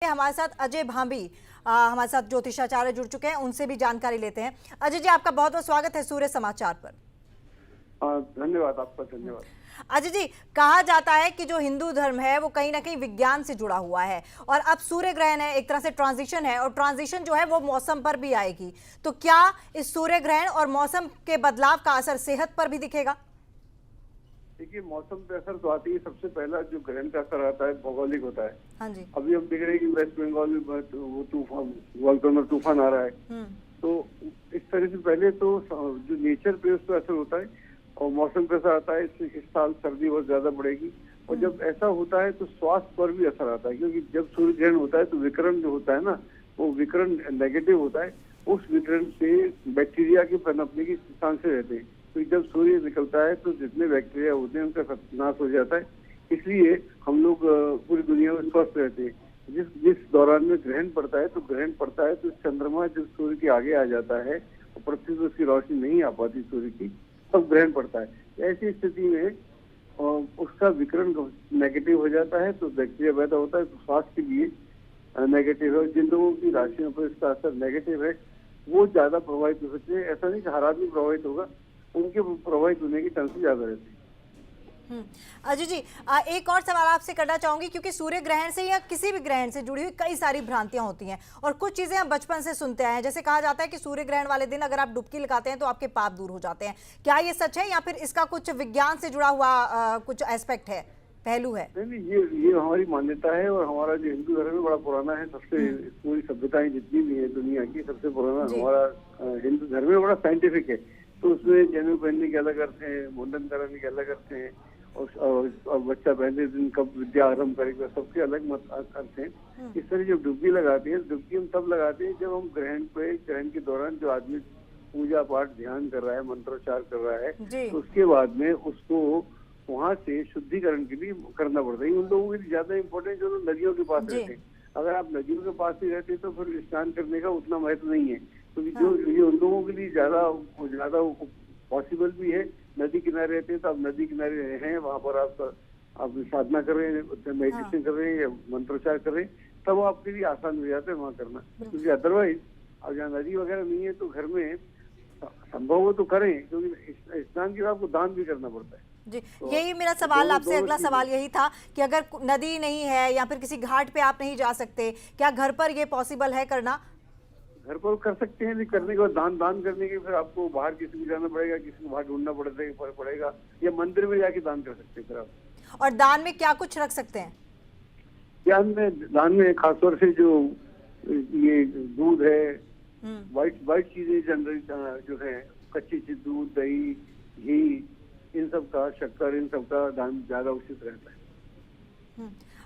हमारे साथ अजय भांबी हमारे साथ ज्योतिषाचार्य जुड़ चुके हैं, उनसे भी जानकारी लेते हैं। अजय जी, आपका बहुत बहुत स्वागत है सूर्य समाचार पर। धन्यवाद आपका, धन्यवाद। अजय जी, कहा जाता है कि जो हिंदू धर्म है वो कहीं ना कहीं विज्ञान से जुड़ा हुआ है और अब सूर्य ग्रहण है, एक तरह से ट्रांजिशन है और ट्रांजिशन जो है वो मौसम पर भी आएगी। तो क्या इस सूर्य ग्रहण और मौसम के बदलाव का असर सेहत पर भी दिखेगा? देखिए, मौसम पे असर तो आती है। सबसे पहला जो ग्रहण का असर आता है भौगोलिक होता है। हाँ जी। अभी हम देख रहे हैं कि वेस्ट बंगाल में वो तूफान, वॉल्केनो तूफान आ रहा है। तो इस तरह से पहले तो जो नेचर पे उस पर असर होता है और मौसम पे असर आता है। इस साल सर्दी बहुत ज्यादा बढ़ेगी और जब ऐसा होता है तो स्वास्थ्य पर भी असर आता है, क्योंकि जब सूर्य ग्रहण होता है तो विकिरण जो होता है ना, वो विकिरण नेगेटिव होता है। उस विकिरण से बैक्टीरिया के पनपने की चांसेस रहते हैं। तो जब सूर्य निकलता है तो जितने बैक्टीरिया होते हैं उनका सत्यानाश हो जाता है। इसलिए हम लोग पूरी दुनिया में स्वस्थ रहते हैं। जिस जिस दौरान में ग्रहण पड़ता है तो चंद्रमा जब सूर्य के आगे आ जाता है और पृथ्वी पर उसकी रोशनी नहीं आ पाती सूर्य की, तब ग्रहण पड़ता है। ऐसी स्थिति में उसका विकिरण नेगेटिव हो जाता है तो बैक्टीरिया पैदा होता है, तो स्वास्थ्य के लिए नेगेटिव है। जिन लोगों की राशियों पर इसका असर नेगेटिव है वो ज्यादा प्रभावित हो सकते हैं। ऐसा नहीं कि हर आदमी प्रभावित होगा, उनके प्रभावित होने की चांसेस ज्यादा रहती है। अजय जी, एक और सवाल आपसे करना चाहूंगी, क्योंकि सूर्य ग्रहण से या किसी भी ग्रहण से जुड़ी हुई कई सारी भ्रांतियां होती हैं और कुछ चीजें हम बचपन से सुनते आए हैं। जैसे कहा जाता है कि सूर्य ग्रहण वाले दिन अगर आप डुबकी लगाते हैं तो आपके पाप दूर हो जाते हैं। क्या ये सच है या फिर इसका कुछ विज्ञान से जुड़ा हुआ कुछ एस्पेक्ट है, पहलू है? नहीं, ये हमारी मान्यता है और हमारा जो हिंदू धर्म है बड़ा पुराना है। सबसे पूरी सभ्यताएं जितनी भी है दुनिया की, सबसे पुराना हमारा हिंदू धर्म है, बड़ा साइंटिफिक है। तो उसमें जनेऊ पहनने के अलग अर्थ है, मुंडन कराने के अलग अर्थ है और बच्चा पहले दिन कब विद्या आरंभ करेगा, सबके अलग मत अर्थ हैं। इस तरह जब डुबकी लगाते हैं, डुबकी हम तब लगाते हैं जब हम ग्रहण के दौरान जो आदमी पूजा पाठ ध्यान कर रहा है, मंत्रोच्चार कर रहा है, तो उसके बाद में उसको वहां से शुद्धिकरण के लिए करना पड़ता है। उन लोगों के लिए ज्यादा इम्पोर्टेंट जो लोग नदियों के पास रहते हैं। अगर आप नदियों के पास ही रहते तो फिर स्नान करने का उतना महत्व नहीं है, क्योंकि जो ये उन लोगों के लिए ज्यादा पॉसिबल भी है। नदी किनारे रहते हैं तो आप नदी किनारे हैं, वहां पर आप साधना कर रहे हैं, मेडिटेशन कर रहे हैं या मंत्रोच्चार कर रहे हैं, तब आपके लिए आसान हो जाता है वहां करना। क्योंकि अदरवाइज अब जहाँ नदी वगैरह नहीं है तो घर में संभव हो तो करें, क्योंकि स्नान के बाद आपको दान भी करना पड़ता है जी। यही मेरा सवाल आपसे, अगला सवाल यही था कि अगर नदी नहीं है या फिर किसी घाट पे आप नहीं जा सकते, क्या घर पर ये पॉसिबल है करना? घर पर कर सकते हैं, लेकिन करने के बाद दान करने के फिर आपको बाहर किसी को जाना पड़ेगा, किसी को बाहर ढूंढना पड़ेगा, या मंदिर में जाके दान कर सकते हैं फिर आप। और दान में क्या कुछ रख सकते हैं? दान में खासतौर से जो ये दूध है, वाइट चीजें जनरली जो है, कच्ची चीज, दूध, दही, घी, इन सब का, शक्कर, इन सब का दान ज्यादा उचित रहता है।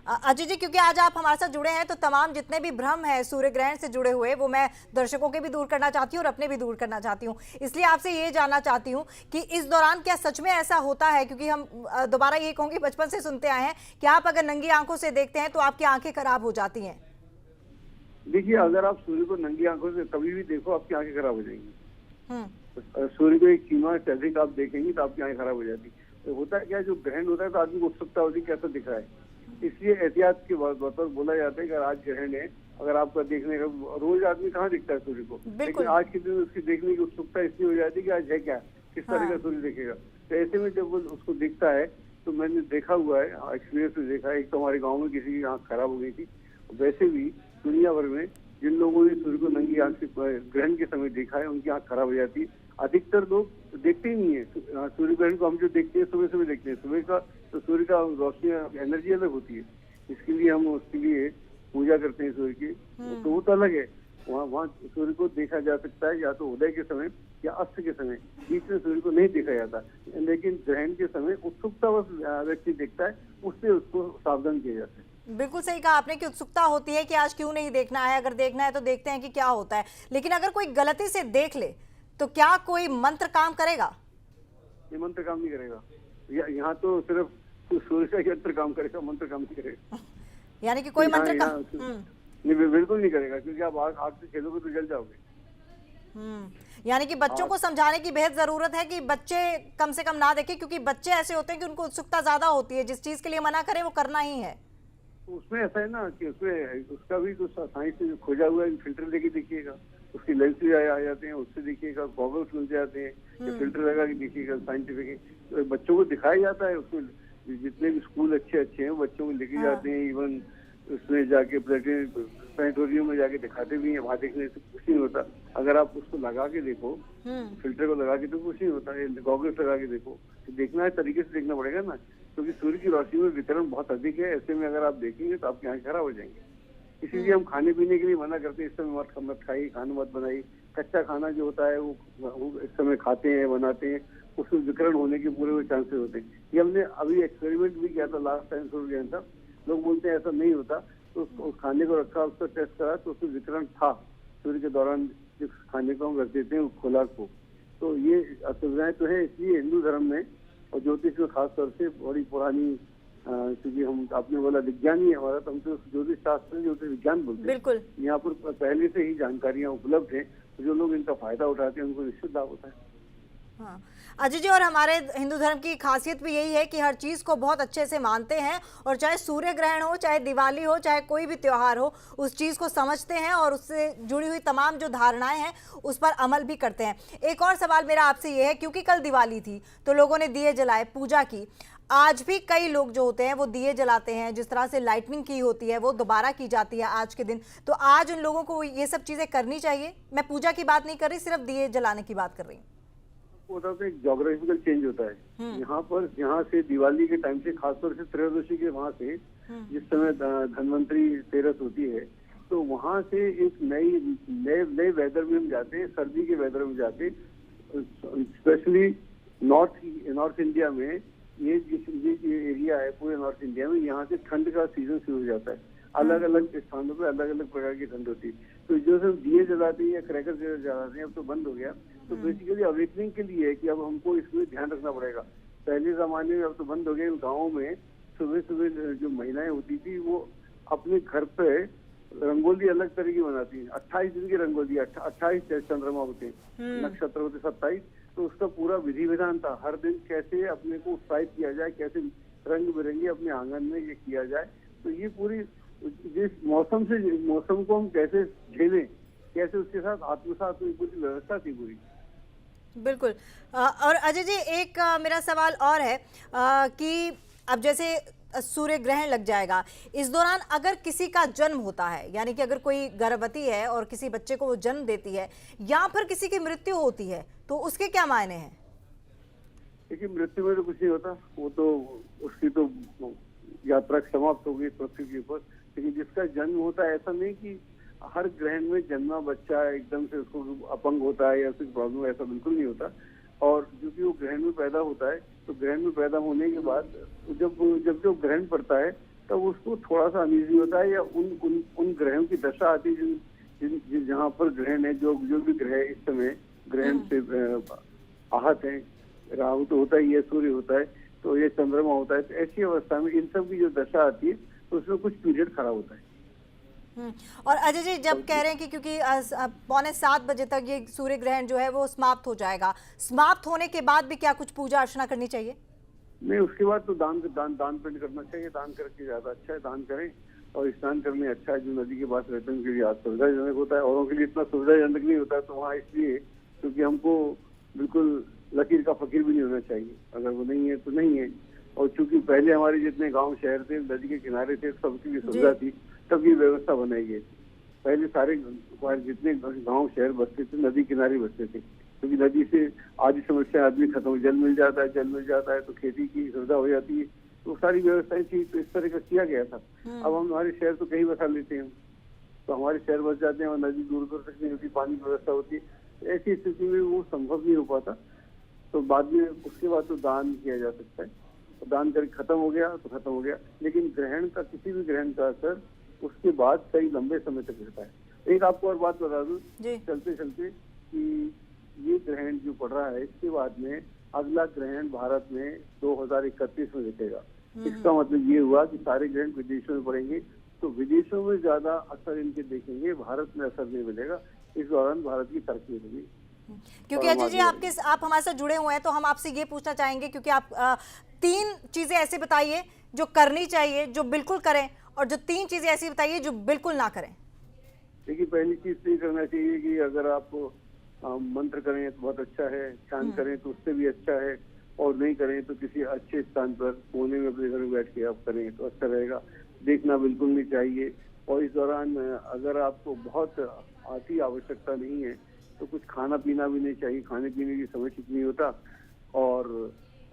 अजय जी, क्योंकि आज आप हमारे साथ जुड़े हैं तो तमाम जितने भी भ्रम है सूर्य ग्रहण से जुड़े हुए वो मैं दर्शकों के भी दूर करना चाहती हूँ और अपने भी दूर करना चाहती हूँ। इसलिए आपसे ये जानना चाहती हूँ कि इस दौरान क्या सच में ऐसा होता है, क्योंकि हम दोबारा ये कहूँगी बचपन से सुनते आए हैं कि आप अगर नंगी आंखों से देखते हैं तो आपकी आंखें खराब हो जाती हैं। देखिए, अगर आप सूर्य को नंगी आंखों से कभी भी देखो आपकी आंखें खराब हो जाएंगी। सूर्य को एक सीमा से अधिक आप देखेंगे तो आपकी आंखें खराब हो जाती। तो होता है क्या, जो ग्रहण होता है तो आदमी को उत्सुकता होती है कैसा दिख रहा है, इसलिए एहतियात के बतौर बोला जाता है कि आज ग्रहण है, अगर आपका देखने का, रोज आदमी कहाँ दिखता है सूर्य को, लेकिन आज के दिन उसकी देखने की उत्सुकता इसलिए हो जाती है कि आज है क्या, किस तरह का सूर्य दिखेगा। तो ऐसे में जब वो उसको दिखता है तो मैंने देखा हुआ है, एक्सपीरियंस से देखा है। एक तो हमारे गाँव में किसी की आंख खराब हो गई थी। वैसे भी दुनिया भर में जिन लोगों ने सूर्य को नंगी आंख से ग्रहण के समय देखा है उनकी आंख खराब हो जाती है। अधिकतर लोग देखते ही नहीं है सूर्य ग्रहण को। हम जो देखते हैं सुबह देखते हैं, सुबह का तो सूर्य का रोशनी एनर्जी अलग होती है, इसके लिए हम उसके लिए पूजा करते हैं सूर्य की, तो वो तो अलग है। वहाँ सूर्य को देखा जा सकता है या तो उदय के समय या अस्त के समय, बीच में सूर्य को नहीं देखा जाता। लेकिन ग्रहण के समय उत्सुकता व्यक्ति देखता है, उससे उसको सावधान किया जाता है। बिल्कुल सही कहा आपने कि उत्सुकता होती है कि आज क्यों नहीं देखना है, अगर देखना है तो देखते हैं कि क्या होता है। लेकिन अगर कोई गलती से देख ले तो क्या कोई मंत्र काम करेगा? ये मंत्र काम नहीं करेगा। यहाँ तो सिर्फ सूर्य का यंत्र काम करेगा, मंत्र काम नहीं करेगा। यानी कि कोई मंत्र काम नहीं, बिल्कुल नहीं करेगा, क्योंकि आप आग से खेलोगे तो जल जाओगे। यानी कि बच्चों को समझाने की बेहद जरूरत है कि बच्चे कम से कम ना देखें, क्योंकि बच्चे ऐसे होते हैं कि उनको उत्सुकता ज्यादा होती है, जिस चीज के लिए मना करें वो करना ही है। तो उसमें ऐसा है ना कि उसमें उसका भी कुछ साइंस से खोजा हुआ है, फिल्टर लेके देखिएगा, उसकी लेंस भी आ जाते हैं, उससे देखिएगा, गॉगल्स मिल जाते हैं, फिल्टर लगा के देखिएगा साइंटिफिक। तो बच्चों को दिखाया जाता है, उसमें जितने भी स्कूल अच्छे अच्छे हैं बच्चों को लेके जाते हैं, इवन उसमें जाके प्लेनेटोरियम में जाके दिखाते भी हैं। वहाँ देखने से कुछ नहीं होता, अगर आप उसको लगा के देखो, फिल्टर को लगा के तो कुछ नहीं होता है, गॉगल्स लगा के देखो। तो देखना है, तरीके से देखना पड़ेगा ना, क्योंकि सूर्य की रोशनी में वितरण बहुत अधिक है। ऐसे में अगर आप देखेंगे तो आपकी आंखें खराब हो जाएंगी। इसीलिए हम खाने पीने के लिए मना करते हैं, इस समय मत खाइए, खाना मत बनाइए। कच्चा खाना जो होता है वो इस समय खाते हैं, बनाते हैं, उसमें विकरण होने के पूरे हुए चांसेस होते हैं। ये हमने अभी एक्सपेरिमेंट भी किया था लास्ट टाइम सूर्य ग्रहण था। लोग बोलते हैं ऐसा नहीं होता, तो उस खाने को रखा, उसका टेस्ट करा तो उसमें विकरण था सूर्य के दौरान, जिस खाने को हम रख देते हैं खुराक को। तो ये असुविधाएं तो है। इसलिए हिंदू धर्म में और ज्योतिष में खास तौर से बड़ी पुरानी, क्योंकि हम आपने बोला विज्ञान ही हमारा, तो हम तो ज्योतिष शास्त्र में ज्योतिष विज्ञान बोलते हैं। बिल्कुल, यहाँ पर पहले से ही जानकारियां उपलब्ध हैं, तो जो लोग इनका फायदा उठाते हैं उनको निश्चित लाभ होता है। हाँ अजय जी, और हमारे हिंदू धर्म की खासियत भी यही है कि हर चीज़ को बहुत अच्छे से मानते हैं, और चाहे सूर्य ग्रहण हो, चाहे दिवाली हो, चाहे कोई भी त्योहार हो, उस चीज़ को समझते हैं और उससे जुड़ी हुई तमाम जो धारणाएं हैं उस पर अमल भी करते हैं। एक और सवाल मेरा आपसे ये है, क्योंकि कल दिवाली थी तो लोगों ने दिए जलाए, पूजा की। आज भी कई लोग जो होते हैं वो दिए जलाते हैं, जिस तरह से लाइटनिंग की होती है वो दोबारा की जाती है आज के दिन। तो आज उन लोगों को ये सब चीज़ें करनी चाहिए। मैं पूजा की बात नहीं कर रही, सिर्फ दिए जलाने की बात कर रही हूँ। होता है एक जोग्राफिकल चेंज होता है। यहाँ पर, यहाँ से दिवाली के टाइम से, खासतौर से त्रयोदशी के वहाँ से, जिस समय धनवंतरी तेरस होती है, तो वहाँ से एक नए वेदर में हम जाते हैं, सर्दी के वेदर में जाते हैं। स्पेशली नॉर्थ इंडिया में, ये एरिया है पूरे नॉर्थ इंडिया में, यहाँ से ठंड का सीजन शुरू हो जाता है। अलग अलग स्थानों पे अलग अलग प्रकार की ठंड होती है। तो जो सब दिए जलाते हैं या क्रैकर जलाते हैं अब तो बंद हो गया। तो बेसिकली अवेकनिंग के लिए है कि अब हमको इसमें ध्यान रखना पड़ेगा। पहले जमाने में, अब तो बंद हो गए, गाँव में सुबह सुबह जो महिलाएं होती थी वो अपने घर पे रंगोली अलग तरह की बनाती है। 28 दिन की रंगोली, 28 चंद्रमा होते हैं, नक्षत्र होते 27। तो उसका पूरा विधि विधान था, हर दिन कैसे अपने को उत्साहित किया जाए, कैसे रंग बिरंगे अपने आंगन में ये किया जाए। तो ये पूरी, जिस मौसम को हम कैसे झेलें, कैसे उसके साथ आत्मसात हुई, पूरी व्यवस्था थी पूरी। बिल्कुल। और अजय जी, एक मेरा सवाल और है कि अब जैसे सूर्य ग्रहण लग जाएगा, इस दौरान अगर किसी का जन्म होता है, यानी कि अगर कोई गर्भवती है और किसी बच्चे को वो जन्म देती है, या फिर किसी की मृत्यु होती है, तो उसके क्या मायने हैं? देखिए, मृत्यु में तो कुछ नहीं होता, वो तो उसकी तो यात्रा समाप्त हो गई पृथ्वी के ऊपर। लेकिन जिसका जन्म होता है, ऐसा नहीं कि हर ग्रहण में जन्मा बच्चा एकदम से उसको अपंग होता है या फिर प्रॉब्लम, ऐसा बिल्कुल नहीं होता। और क्योंकि वो ग्रहण में पैदा होता है, तो ग्रहण में पैदा होने के बाद जब जो ग्रहण पड़ता है तब उसको थोड़ा सा अनईजी होता है, या उन ग्रहों की दशा आती है जहाँ पर ग्रहण है, जो भी ग्रह इस समय ग्रहण से आहत है। राहु तो होता ही है, सूर्य होता है, तो ये चंद्रमा होता है। तो ऐसी अवस्था में इन सब की जो दशा आती है तो उसमें कुछ पीरियड खराब होता है। और अजय जी, जब कह रहे हैं कि क्योंकि 6:45 तक ये सूर्य ग्रहण जो है वो समाप्त हो जाएगा, समाप्त होने के बाद भी क्या कुछ पूजा अर्चना करनी चाहिए? नहीं, उसके बाद तो दान पुण्य करना चाहिए। दान करके ज्यादा अच्छा है, दान करें। और स्नान करने अच्छा है, जो नदी के पास रहते हैं उनके लिए सुविधाजनक होता है, औरों के लिए इतना सुविधाजनक नहीं होता है। तो वहाँ इसलिए क्योंकि हमको बिल्कुल लकीर का फकीर भी नहीं होना चाहिए, अगर वो नहीं है तो नहीं है। और चूंकि पहले हमारे जितने गांव शहर थे नदी के किनारे थे, सबके लिए सुविधा थी, तब ये व्यवस्था बनाई गई। पहले सारे जितने गांव शहर बसते थे नदी किनारे बसते थे, क्योंकि नदी से आदि समस्या आदमी खत्म, जल मिल जाता है तो खेती की सुविधा हो जाती है। तो सारी व्यवस्थाएं थी, तो इस तरह का किया गया था। अब हम हमारे शहर तो कहीं बसा लेते हैं, तो हमारे शहर बस जाते हैं और नदी दूर दूर तक नहीं होती, पानी की व्यवस्था होती है। ऐसी स्थिति में वो संभव नहीं हो पाता। तो बाद में उसके बाद तो दान किया जा सकता है, तो दान करके खत्म हो गया तो खत्म हो गया। लेकिन ग्रहण का, किसी भी ग्रहण का असर उसके बाद कई लंबे समय तक रहता है। एक आपको और बात बता दूं चलते चलते कि ये ग्रहण जो पड़ रहा है, इसके बाद में अगला ग्रहण भारत में 2031 में दिखेगा। इसका मतलब ये हुआ कि सारे ग्रहण विदेशों में पड़ेंगे, तो विदेशों में ज्यादा असर इनके देखेंगे, भारत में असर नहीं मिलेगा। इस दौरान भारत की तरक्की होगी। क्योंकि अजय जी, आप हमारे साथ जुड़े हुए हैं, तो हम आपसे ये पूछना चाहेंगे, क्योंकि आप 3 चीजें ऐसे बताइए जो करनी चाहिए, जो बिल्कुल करें और जो 3 चीजें ऐसी बताइए जो बिल्कुल ना करें। देखिए, पहली चीज तो ये करना चाहिए कि अगर आप मंत्र करें तो बहुत अच्छा है, ध्यान करें तो उससे भी अच्छा है, और नहीं करें तो किसी अच्छे स्थान पर कोने में अपने घर में बैठ के आप करें तो अच्छा रहेगा। देखना बिल्कुल नहीं चाहिए, और इस दौरान अगर आपको बहुत अति आवश्यकता नहीं है तो कुछ खाना पीना भी नहीं चाहिए, खाने पीने की समय ठीक नहीं होता, और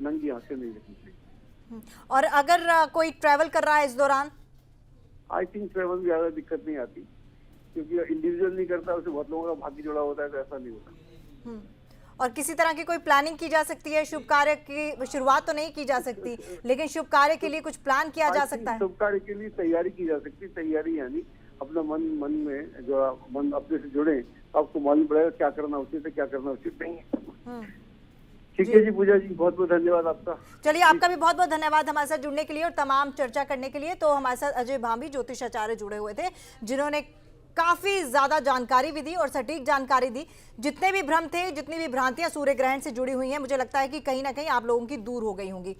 नंगी आंखें नहीं रखनी चाहिए। और अगर कोई ट्रैवल कर रहा है इस दौरान? आई थिंक ट्रेवल में ज्यादा दिक्कत नहीं आती, क्योंकि इंडिविजुअल नहीं करता, उसे बहुत लोगों का भाग्य जुड़ा होता है, तो ऐसा नहीं होता। और किसी तरह की कोई प्लानिंग की जा सकती है? शुभ कार्य की शुरुआत तो नहीं की जा सकती, लेकिन शुभ कार्य के लिए कुछ प्लान किया जा सकता है? शुभ कार्य के लिए तैयारी की जा सकती है। तैयारी यानी अपना मन में जो मन अपने से जुड़े, आपको मालूम पड़ेगा क्या करना उचित है, क्या करना उचित नहीं है। ठीक है जी पूजा जी, बहुत बहुत धन्यवाद आपका। चलिए, आपका भी बहुत बहुत धन्यवाद हमारे साथ जुड़ने के लिए और तमाम चर्चा करने के लिए। तो हमारे साथ अजय भांभी ज्योतिषाचार्य जुड़े हुए थे, जिन्होंने काफी ज्यादा जानकारी भी दी और सटीक जानकारी दी। जितने भी भ्रम थे, जितनी भी भ्रांतियां सूर्य ग्रहण से जुड़ी हुई हैं, मुझे लगता है कि कहीं ना कहीं आप लोगों की दूर हो गई होंगी।